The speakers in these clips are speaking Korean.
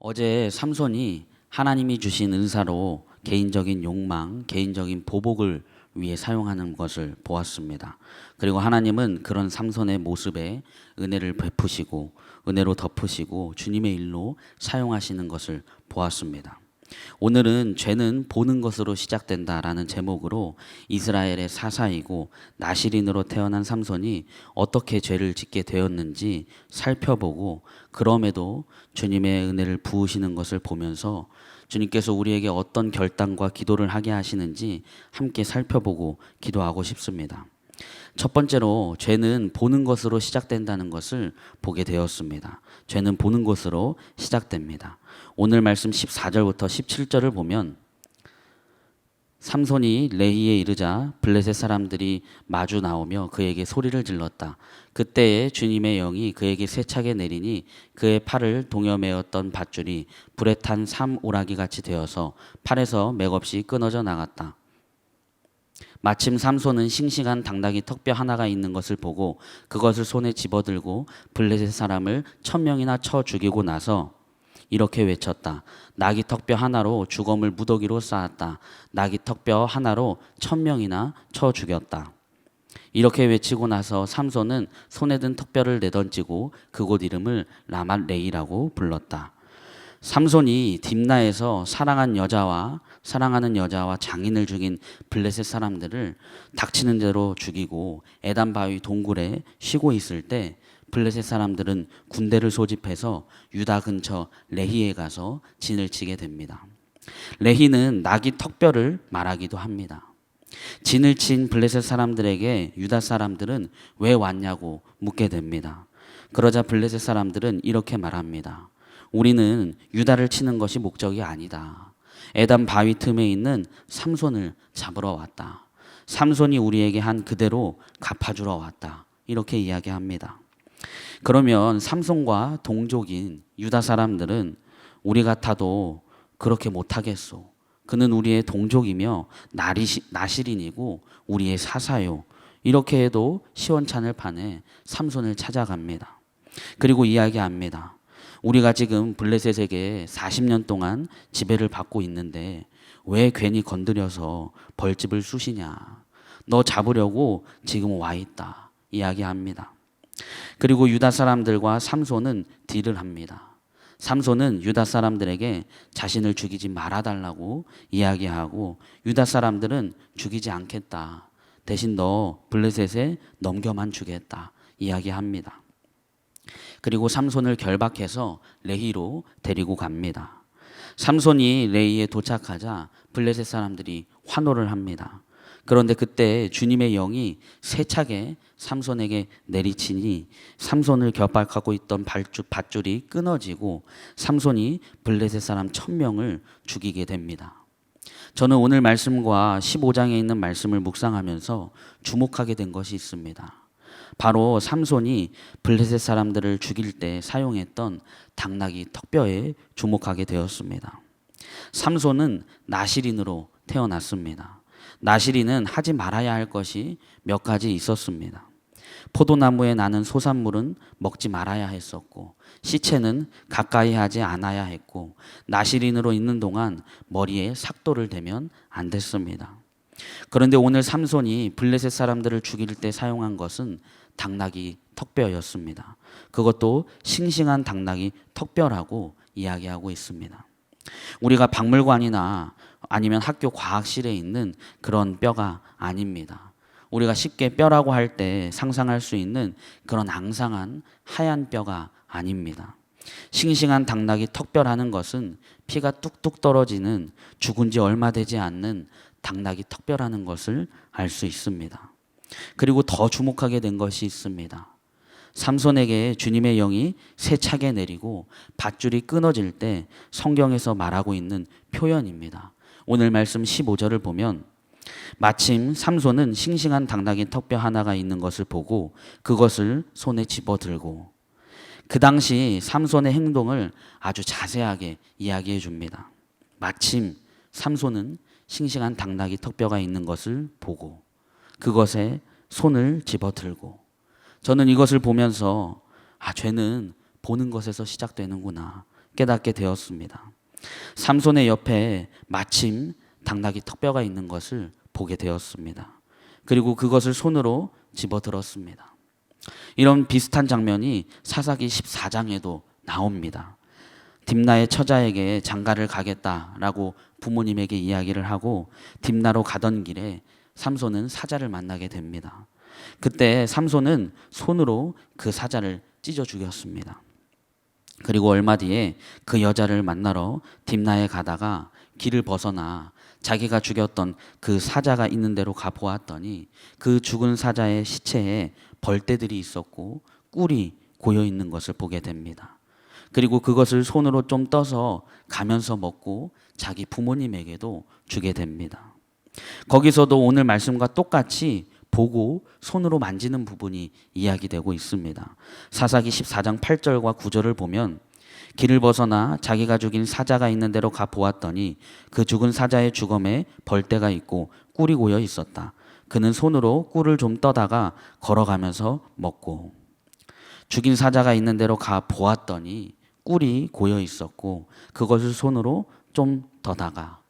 어제 삼손이 하나님이 주신 은사로 개인적인 욕망, 개인적인 보복을 위해 사용하는 것을 보았습니다. 그리고 하나님은 그런 삼손의 모습에 은혜를 베푸시고 은혜로 덮으시고 주님의 일로 사용하시는 것을 보았습니다. 오늘은 죄는 보는 것으로 시작된다라는 제목으로 이스라엘의 사사이고 나실인으로 태어난 삼손이 어떻게 죄를 짓게 되었는지 살펴보고 그럼에도 주님의 은혜를 부으시는 것을 보면서 주님께서 우리에게 어떤 결단과 기도를 하게 하시는지 함께 살펴보고 기도하고 싶습니다. 첫 번째로 죄는 보는 것으로 시작된다는 것을 보게 되었습니다. 죄는 보는 것으로 시작됩니다. 오늘 말씀 14절부터 17절을 보면 삼손이 레히에 이르자 블레셋 사람들이 마주 나오며 그에게 소리를 질렀다. 그때에 주님의 영이 그에게 세차게 내리니 그의 팔을 동여매었던 밧줄이 불에 탄 삼오라기 같이 되어서 팔에서 맥없이 끊어져 나갔다. 마침 삼손은 싱싱한 당나귀 턱뼈 하나가 있는 것을 보고 그것을 손에 집어들고 블레셋 사람을 1000명이나 쳐 죽이고 나서 이렇게 외쳤다. 나귀 턱뼈 하나로 주검을 무더기로 쌓았다. 나귀 턱뼈 하나로 1000명이나 쳐 죽였다. 이렇게 외치고 나서 삼손은 손에 든 턱뼈를 내던지고 그곳 이름을 라맛레이라고 불렀다. 삼손이 딥나에서 사랑하는 여자와 장인을 죽인 블레셋 사람들을 닥치는 대로 죽이고 에단 바위 동굴에 쉬고 있을 때 블레셋 사람들은 군대를 소집해서 유다 근처 레히에 가서 진을 치게 됩니다. 레히는 나귀 턱뼈를 말하기도 합니다. 진을 친 블레셋 사람들에게 유다 사람들은 왜 왔냐고 묻게 됩니다. 그러자 블레셋 사람들은 이렇게 말합니다. 우리는 유다를 치는 것이 목적이 아니다. 에단 바위 틈에 있는 삼손을 잡으러 왔다. 삼손이 우리에게 한 그대로 갚아주러 왔다. 이렇게 이야기합니다. 그러면 삼손과 동족인 유다 사람들은 우리 같아도 그렇게 못하겠소. 그는 우리의 동족이며 나실인이고 우리의 사사요. 이렇게 해도 시원찮을 판에 삼손을 찾아갑니다. 그리고 이야기합니다. 우리가 지금 블레셋에게 40년 동안 지배를 받고 있는데 왜 괜히 건드려서 벌집을 쑤시냐. 너 잡으려고 지금 와 있다. 이야기합니다. 그리고 유다 사람들과 삼손은 딜을 합니다. 삼손은 유다 사람들에게 자신을 죽이지 말아달라고 이야기하고 유다 사람들은 죽이지 않겠다. 대신 너 블레셋에 넘겨만 주겠다. 이야기합니다. 그리고 삼손을 결박해서 레히로 데리고 갑니다. 삼손이 레히에 도착하자 블레셋 사람들이 환호를 합니다. 그런데 그때 주님의 영이 세차게 삼손에게 내리치니 삼손을 결박하고 있던 밧줄이 끊어지고 삼손이 블레셋 사람 1000명을 죽이게 됩니다. 저는 오늘 말씀과 15장에 있는 말씀을 묵상하면서 주목하게 된 것이 있습니다. 바로 삼손이 블레셋 사람들을 죽일 때 사용했던 당나귀 턱뼈에 주목하게 되었습니다. 삼손은 나실인으로 태어났습니다. 나실인은 하지 말아야 할 것이 몇 가지 있었습니다. 포도나무에 나는 소산물은 먹지 말아야 했었고 시체는 가까이 하지 않아야 했고 나실인으로 있는 동안 머리에 삭도를 대면 안 됐습니다. 그런데 오늘 삼손이 블레셋 사람들을 죽일 때 사용한 것은 당나귀 턱뼈였습니다. 그것도 싱싱한 당나귀 턱뼈라고 이야기하고 있습니다. 우리가 박물관이나 아니면 학교 과학실에 있는 그런 뼈가 아닙니다. 우리가 쉽게 뼈라고 할 때 상상할 수 있는 그런 앙상한 하얀 뼈가 아닙니다. 싱싱한 당나귀 턱뼈라는 것은 피가 뚝뚝 떨어지는 죽은 지 얼마 되지 않는 당나귀 턱뼈라는 것을 알 수 있습니다. 그리고 더 주목하게 된 것이 있습니다. 삼손에게 주님의 영이 세차게 내리고 밧줄이 끊어질 때 성경에서 말하고 있는 표현입니다. 오늘 말씀 15절을 보면 마침 삼손은 싱싱한 당나귀 턱뼈 하나가 있는 것을 보고 그것을 손에 집어들고 그 당시 삼손의 행동을 아주 자세하게 이야기해 줍니다. 마침 삼손은 싱싱한 당나귀 턱뼈가 있는 것을 보고 그것에 손을 집어들고 저는 이것을 보면서 죄는 보는 것에서 시작되는구나 깨닫게 되었습니다. 삼손의 옆에 마침 당나귀 턱뼈가 있는 것을 보게 되었습니다. 그리고 그것을 손으로 집어들었습니다. 이런 비슷한 장면이 사사기 14장에도 나옵니다. 딥나의 처자에게 장가를 가겠다라고 부모님에게 이야기를 하고 딥나로 가던 길에 삼손은 사자를 만나게 됩니다. 그때 삼손은 손으로 그 사자를 찢어 죽였습니다. 그리고 얼마 뒤에 그 여자를 만나러 딥나에 가다가 길을 벗어나 자기가 죽였던 그 사자가 있는 데로 가 보았더니 그 죽은 사자의 시체에 벌떼들이 있었고 꿀이 고여 있는 것을 보게 됩니다. 그리고 그것을 손으로 좀 떠서 가면서 먹고 자기 부모님에게도 주게 됩니다. 거기서도 오늘 말씀과 똑같이 보고 손으로 만지는 부분이 이야기되고 있습니다. 사사기 14장 8절과 9절을 보면 길을 벗어나 자기가 죽인 사자가 있는 데로 가 보았더니 그 죽은 사자의 주검에 벌떼가 있고 꿀이 고여 있었다. 그는 손으로 꿀을 좀 떠다가 걸어가면서 먹고, 죽인 사자가 있는 데로 가 보았더니 꿀이 고여 있었고 그것을 손으로 좀 떠다가.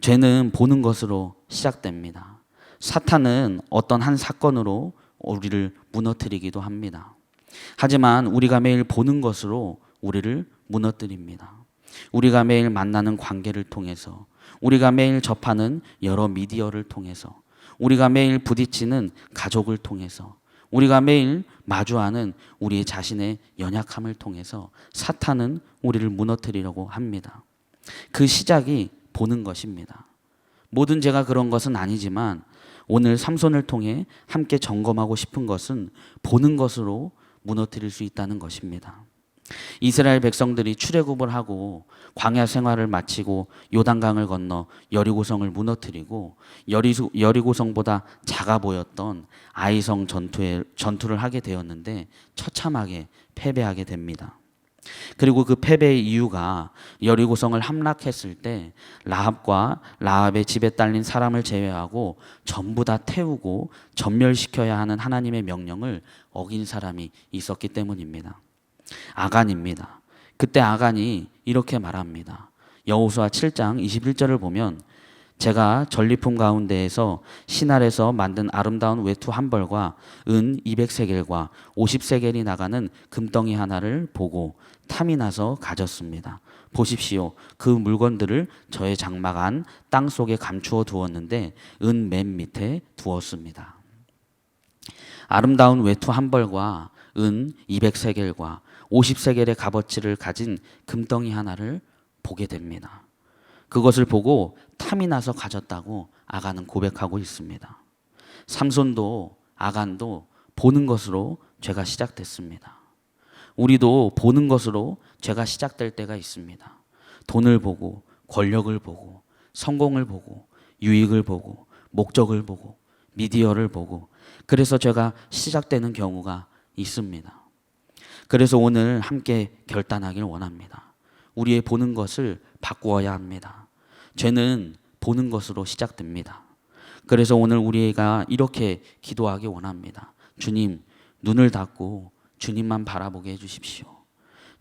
죄는 보는 것으로 시작됩니다. 사탄은 어떤 한 사건으로 우리를 무너뜨리기도 합니다. 하지만 우리가 매일 보는 것으로 우리를 무너뜨립니다. 우리가 매일 만나는 관계를 통해서, 우리가 매일 접하는 여러 미디어를 통해서, 우리가 매일 부딪히는 가족을 통해서, 우리가 매일 마주하는 우리 자신의 연약함을 통해서 사탄은 우리를 무너뜨리려고 합니다. 그 시작이 보는 것입니다. 모든 죄가 그런 것은 아니지만 오늘 삼손을 통해 함께 점검하고 싶은 것은 보는 것으로 무너뜨릴 수 있다는 것입니다. 이스라엘 백성들이 출애굽을 하고 광야 생활을 마치고 요단강을 건너 여리고성을 무너뜨리고 여리고성보다 작아 보였던 아이성 전투를 하게 되었는데 처참하게 패배하게 됩니다. 그리고 그 패배의 이유가 여리고성을 함락했을 때 라합과 라합의 집에 딸린 사람을 제외하고 전부 다 태우고 전멸시켜야 하는 하나님의 명령을 어긴 사람이 있었기 때문입니다. 아간입니다. 그때 아간이 이렇게 말합니다. 여호수아 7장 21절을 보면 제가 전리품 가운데에서 신할에서 만든 아름다운 외투 한 벌과 은 200세겔과 50세겔이 나가는 금덩이 하나를 보고 탐이 나서 가졌습니다. 보십시오. 그 물건들을 저의 장막 안 땅 속에 감추어 두었는데 은 맨 밑에 두었습니다. 아름다운 외투 한 벌과 은 200세겔과 50세겔의 값어치를 가진 금덩이 하나를 보게 됩니다. 그것을 보고 탐이 나서 가졌다고 아간은 고백하고 있습니다. 삼손도 아간도 보는 것으로 죄가 시작됐습니다. 우리도 보는 것으로 죄가 시작될 때가 있습니다. 돈을 보고, 권력을 보고, 성공을 보고, 유익을 보고, 목적을 보고, 미디어를 보고, 그래서 죄가 시작되는 경우가 있습니다. 그래서 오늘 함께 결단하길 원합니다. 우리의 보는 것을 바꾸어야 합니다. 죄는 보는 것으로 시작됩니다. 그래서 오늘 우리가 이렇게 기도하기 원합니다. 주님, 눈을 닫고 주님만 바라보게 해주십시오.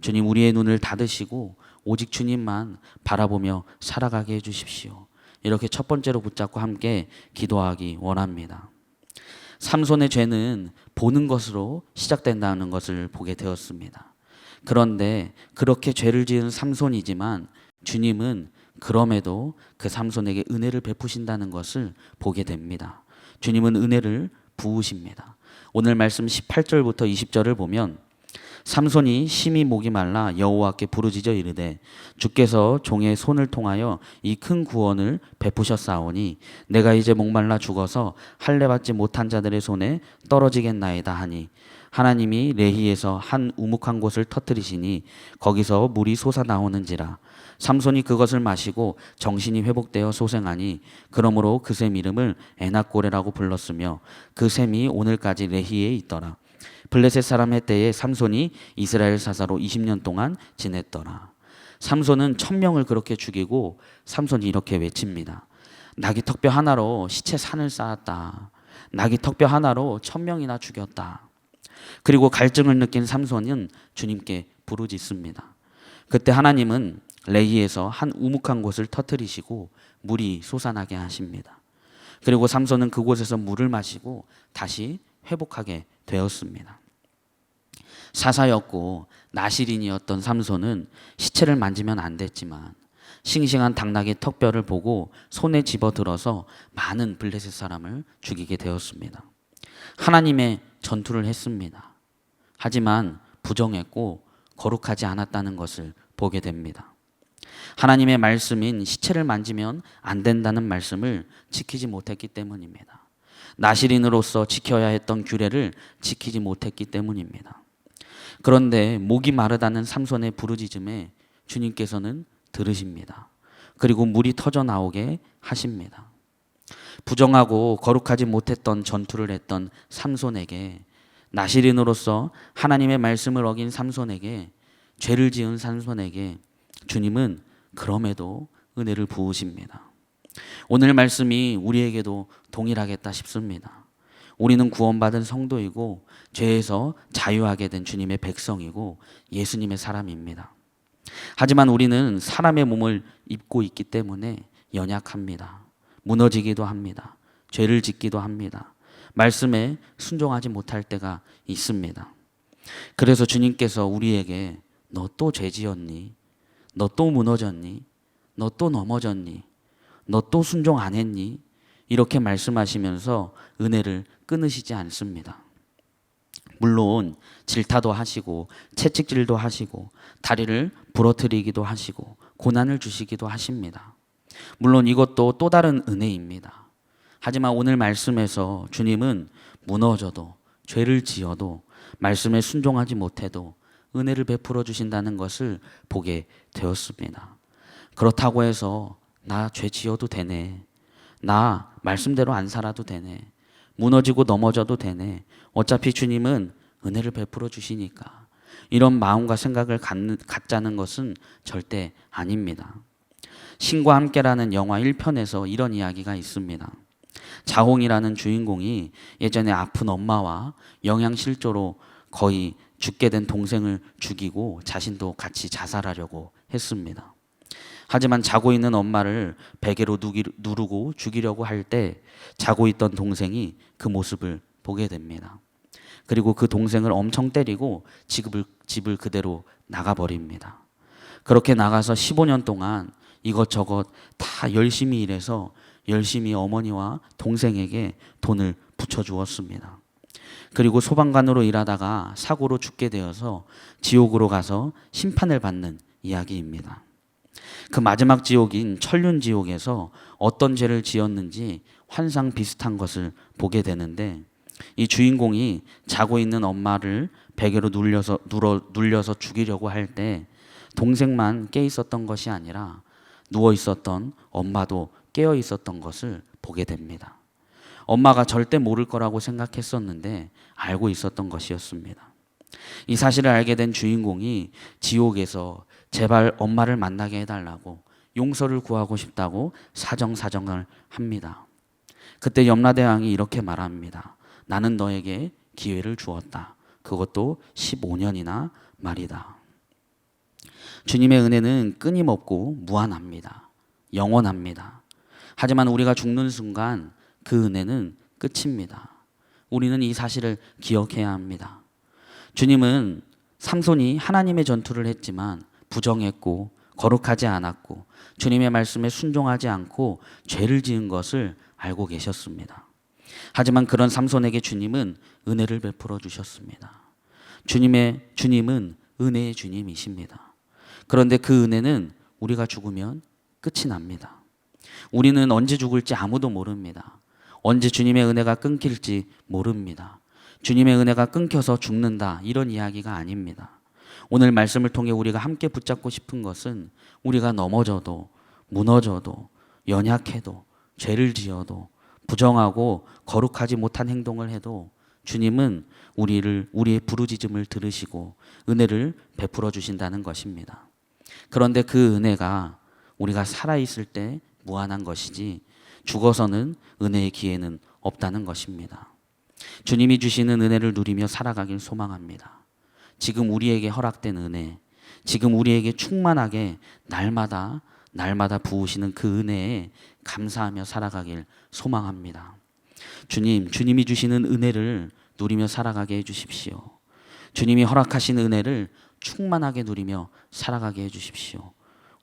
주님, 우리의 눈을 닫으시고 오직 주님만 바라보며 살아가게 해주십시오. 이렇게 첫 번째로 붙잡고 함께 기도하기 원합니다. 삼손의 죄는 보는 것으로 시작된다는 것을 보게 되었습니다. 그런데 그렇게 죄를 지은 삼손이지만 주님은 그럼에도 그 삼손에게 은혜를 베푸신다는 것을 보게 됩니다. 주님은 은혜를 부으십니다. 오늘 말씀 18절부터 20절을 보면 삼손이 심히 목이 말라 여호와께 부르짖어 이르되 주께서 종의 손을 통하여 이 큰 구원을 베푸셨사오니 내가 이제 목말라 죽어서 할례 받지 못한 자들의 손에 떨어지겠나이다 하니 하나님이 레히에서 한 우묵한 곳을 터뜨리시니 거기서 물이 솟아나오는지라 삼손이 그것을 마시고 정신이 회복되어 소생하니 그러므로 그 샘 이름을 에낙고레라고 불렀으며 그 샘이 오늘까지 레히에 있더라. 블레셋 사람 해때에 삼손이 이스라엘 사사로 20년 동안 지냈더라. 삼손은 1000명을 그렇게 죽이고 삼손이 이렇게 외칩니다. 나귀 턱뼈 하나로 시체 산을 쌓았다. 나귀 턱뼈 하나로 1000명이나 죽였다. 그리고 갈증을 느낀 삼손은 주님께 부르짖습니다. 그때 하나님은 레히에서 한 우묵한 곳을 터뜨리시고 물이 솟아나게 하십니다. 그리고 삼손은 그곳에서 물을 마시고 다시 회복하게 되었습니다. 사사였고 나실인이었던 삼손은 시체를 만지면 안 됐지만 싱싱한 당나귀 턱뼈를 보고 손에 집어들어서 많은 블레셋 사람을 죽이게 되었습니다. 하나님의 전투를 했습니다. 하지만 부정했고 거룩하지 않았다는 것을 보게 됩니다. 하나님의 말씀인 시체를 만지면 안 된다는 말씀을 지키지 못했기 때문입니다. 나실인으로서 지켜야 했던 규례를 지키지 못했기 때문입니다. 그런데 목이 마르다는 삼손의 부르짖음에 주님께서는 들으십니다. 그리고 물이 터져 나오게 하십니다. 부정하고 거룩하지 못했던 전투를 했던 삼손에게, 나실인으로서 하나님의 말씀을 어긴 삼손에게, 죄를 지은 삼손에게 주님은 그럼에도 은혜를 부으십니다. 오늘 말씀이 우리에게도 동일하겠다 싶습니다. 우리는 구원받은 성도이고 죄에서 자유하게 된 주님의 백성이고 예수님의 사람입니다. 하지만 우리는 사람의 몸을 입고 있기 때문에 연약합니다. 무너지기도 합니다. 죄를 짓기도 합니다. 말씀에 순종하지 못할 때가 있습니다. 그래서 주님께서 우리에게 너 또 죄 지었니? 너 또 무너졌니? 너 또 넘어졌니? 너 또 순종 안 했니? 이렇게 말씀하시면서 은혜를 끊으시지 않습니다. 물론 질타도 하시고 채찍질도 하시고 다리를 부러뜨리기도 하시고 고난을 주시기도 하십니다. 물론 이것도 또 다른 은혜입니다. 하지만 오늘 말씀에서 주님은 무너져도 죄를 지어도 말씀에 순종하지 못해도 은혜를 베풀어 주신다는 것을 보게 되었습니다. 그렇다고 해서 나 죄 지어도 되네, 나 말씀대로 안 살아도 되네, 무너지고 넘어져도 되네, 어차피 주님은 은혜를 베풀어 주시니까, 이런 마음과 생각을 갖자는 것은 절대 아닙니다. 신과 함께라는 영화 1편에서 이런 이야기가 있습니다. 자홍이라는 주인공이 예전에 아픈 엄마와 영양실조로 거의 죽게 된 동생을 죽이고 자신도 같이 자살하려고 했습니다. 하지만 자고 있는 엄마를 베개로 누르고 죽이려고 할 때 자고 있던 동생이 그 모습을 보게 됩니다. 그리고 그 동생을 엄청 때리고 집을 그대로 나가버립니다. 그렇게 나가서 15년 동안 이것저것 다 열심히 일해서 열심히 어머니와 동생에게 돈을 붙여주었습니다. 그리고 소방관으로 일하다가 사고로 죽게 되어서 지옥으로 가서 심판을 받는 이야기입니다. 그 마지막 지옥인 천륜지옥에서 어떤 죄를 지었는지 환상 비슷한 것을 보게 되는데, 이 주인공이 자고 있는 엄마를 베개로 눌려서 죽이려고 할 때 동생만 깨 있었던 것이 아니라 누워 있었던 엄마도 깨어 있었던 것을 보게 됩니다. 엄마가 절대 모를 거라고 생각했었는데 알고 있었던 것이었습니다. 이 사실을 알게 된 주인공이 지옥에서 제발 엄마를 만나게 해달라고 용서를 구하고 싶다고 사정을 합니다. 그때 염라대왕이 이렇게 말합니다. 나는 너에게 기회를 주었다. 그것도 15년이나 말이다. 주님의 은혜는 끊임없고 무한합니다. 영원합니다. 하지만 우리가 죽는 순간 그 은혜는 끝입니다. 우리는 이 사실을 기억해야 합니다. 주님은 삼손이 하나님의 전투를 했지만 부정했고 거룩하지 않았고 주님의 말씀에 순종하지 않고 죄를 지은 것을 알고 계셨습니다. 하지만 그런 삼손에게 주님은 은혜를 베풀어 주셨습니다. 주님은 은혜의 주님이십니다. 그런데 그 은혜는 우리가 죽으면 끝이 납니다. 우리는 언제 죽을지 아무도 모릅니다. 언제 주님의 은혜가 끊길지 모릅니다. 주님의 은혜가 끊겨서 죽는다, 이런 이야기가 아닙니다. 오늘 말씀을 통해 우리가 함께 붙잡고 싶은 것은 우리가 넘어져도 무너져도 연약해도 죄를 지어도 부정하고 거룩하지 못한 행동을 해도 주님은 우리의 부르짖음을 들으시고 은혜를 베풀어 주신다는 것입니다. 그런데 그 은혜가 우리가 살아있을 때 무한한 것이지 죽어서는 은혜의 기회는 없다는 것입니다. 주님이 주시는 은혜를 누리며 살아가길 소망합니다. 지금 우리에게 허락된 은혜, 지금 우리에게 충만하게 날마다 부으시는 그 은혜에 감사하며 살아가길 소망합니다. 주님이 주시는 은혜를 누리며 살아가게 해주십시오. 주님이 허락하신 은혜를 충만하게 누리며 살아가게 해주십시오.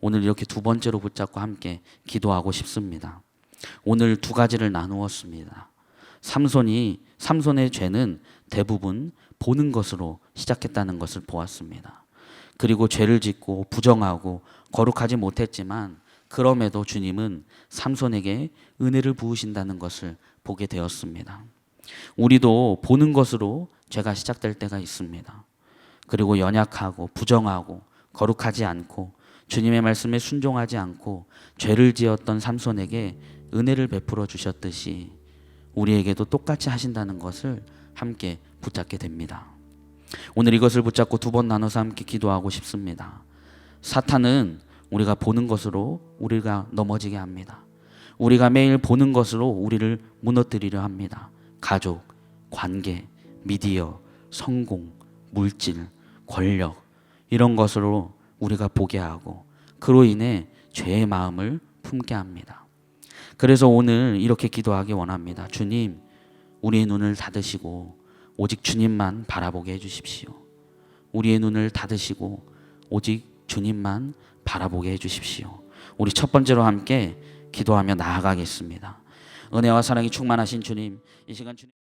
오늘 이렇게 두 번째로 붙잡고 함께 기도하고 싶습니다. 오늘 두 가지를 나누었습니다. 삼손의 죄는 대부분 보는 것으로 시작했다는 것을 보았습니다. 그리고 죄를 짓고 부정하고 거룩하지 못했지만 그럼에도 주님은 삼손에게 은혜를 부으신다는 것을 보게 되었습니다. 우리도 보는 것으로 죄가 시작될 때가 있습니다. 그리고 연약하고 부정하고 거룩하지 않고 주님의 말씀에 순종하지 않고 죄를 지었던 삼손에게 은혜를 베풀어 주셨듯이 우리에게도 똑같이 하신다는 것을 함께 붙잡게 됩니다. 오늘 이것을 붙잡고 두 번 나눠서 함께 기도하고 싶습니다. 사탄은 우리가 보는 것으로 우리가 넘어지게 합니다. 우리가 매일 보는 것으로 우리를 무너뜨리려 합니다. 가족, 관계, 미디어, 성공, 물질, 권력 이런 것으로 우리가 보게 하고 그로 인해 죄의 마음을 품게 합니다. 그래서 오늘 이렇게 기도하기 원합니다. 주님, 우리의 눈을 닫으시고 오직 주님만 바라보게 해주십시오. 우리의 눈을 닫으시고 오직 주님만 바라보게 해주십시오. 우리 첫 번째로 함께 기도하며 나아가겠습니다. 은혜와 사랑이 충만하신 주님, 이 시간 주님